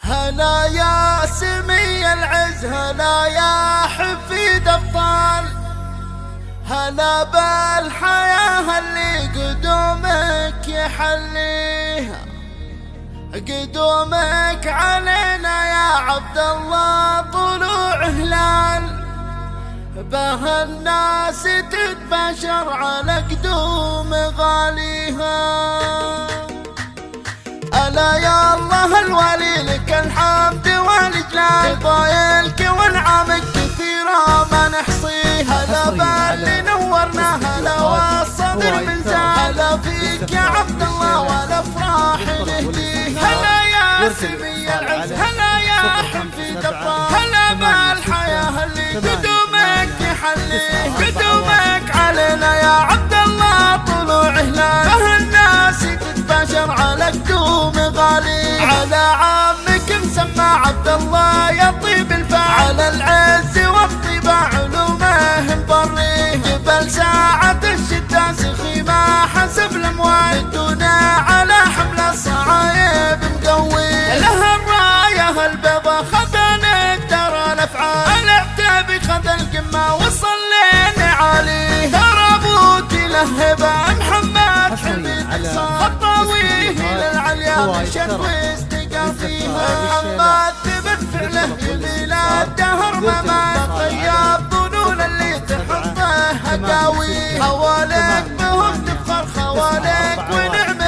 هلا يا سمي العز، هلا يا حفيد أبطال، هلا بالحياة اللي قدومك يحليها. قدومك علينا يا عبد الله طلوع هلال، به الناس تتباشر على قدوم غاليها. ألا يا الله الولي لك الحمد والإجلال، ضايلك وانعامك كثيرة ما نحصيها. هلا باللي نورنا، هلا والصدر من زال، هلا فيك يا عبد الله والأفراح نهديها. هلا يا سمي العز، هلا يا حفيد أبطال، هلا بالحياة اللي قدومك يحليها. قدومك علينا يا عبد الله طلوع هلال، به الناس تتباشر على قدوم غالي. على عمك مسمى عبد الله يا طيب الفعل، العز والطيبة علومه مضريه. جبل ساعة الشدة سخيمة حسب الأموال، دونا على حمل الصعايب مقوي. لها الراية البيضة خذ نقدر الأفعال، العتاب خذ القمة وصلينا عليه. ترى ابوتي له هبة محمد حميد خطاويه للعليا مشت واستقى فيها. محمد ثبت فعله يميله الدهر ممات، طيب ظنون اللي تحطه هداوي. خوالك بهم تفخر خوالك ونعم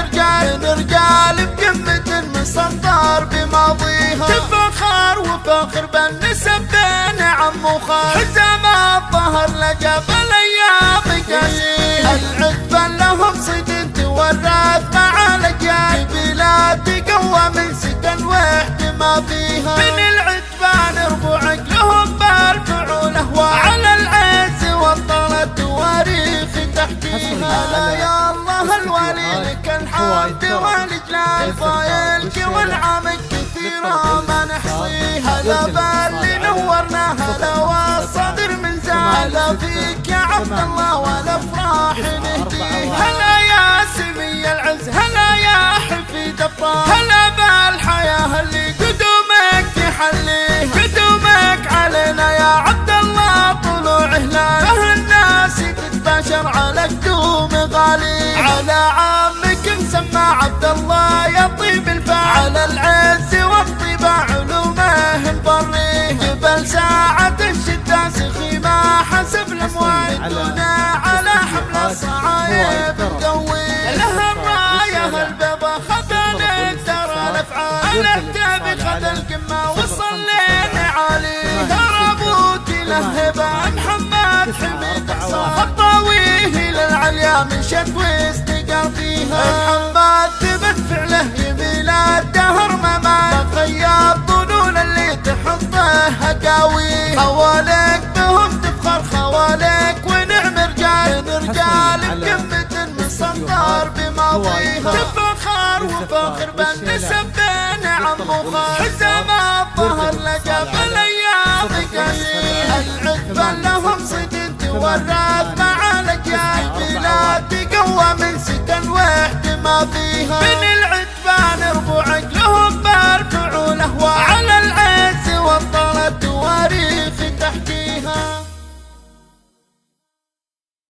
رجال بقمة مسطر بماضيها. تفخر وفاخر بالنسب بين عم وخال، حزام الظهر لقى بالايام قاسيها. العتبة لهم صيد تورث مع الاجيال، بلاد قوة من سكن وحد ما فيها. من العتبة نربو عقلهم بالفعول اهوال، على العز والطلة تواريخ تحكيها. لا يا الله الولي لك الحمد والاجلال، ضايلك والعامك كثيرة ما نحصيها. هلا باللي نورنا، هلا والصدر من زال، هلا فيك يا عبد الله والافراح نهديها. هلا يا سمي العز، هلا يا حفيد أبطال، هلا بالحياة اللي قدومك يحليها. قدومك علينا يا عبد الله طلوع هلال، به الناس تتباشر على قدوم غالي. على عمك مسمى عبد الله يا طيب الفعل، العز والطيبة علومه مضريه. جبل ساعة الشدة سخيمة حسب الأموال، دونا على حمل الصعايب مقوي. لها الراية البيضة خذ نقدر الأفعال، العتاب خذ القمة وصلينا عليه. ترى ابوتي له هبة محمد حميد خطاويه للعليا مشت واستقى فيها. محمد ثبت فعله يميل الدهر ممات، طيب ظنون اللي تحطه هداوي. خوالك بهم تفخر خوالك ونعم رجال بقمة مسطر بماضيها. تفخر وفاخر بالنسب بين عم وخال، حزام الظهر لقى بالايام قاسيها. العتبة لهم صيد تورث مع الاجيال، بلاد قوة من سكن وحد ما فيها.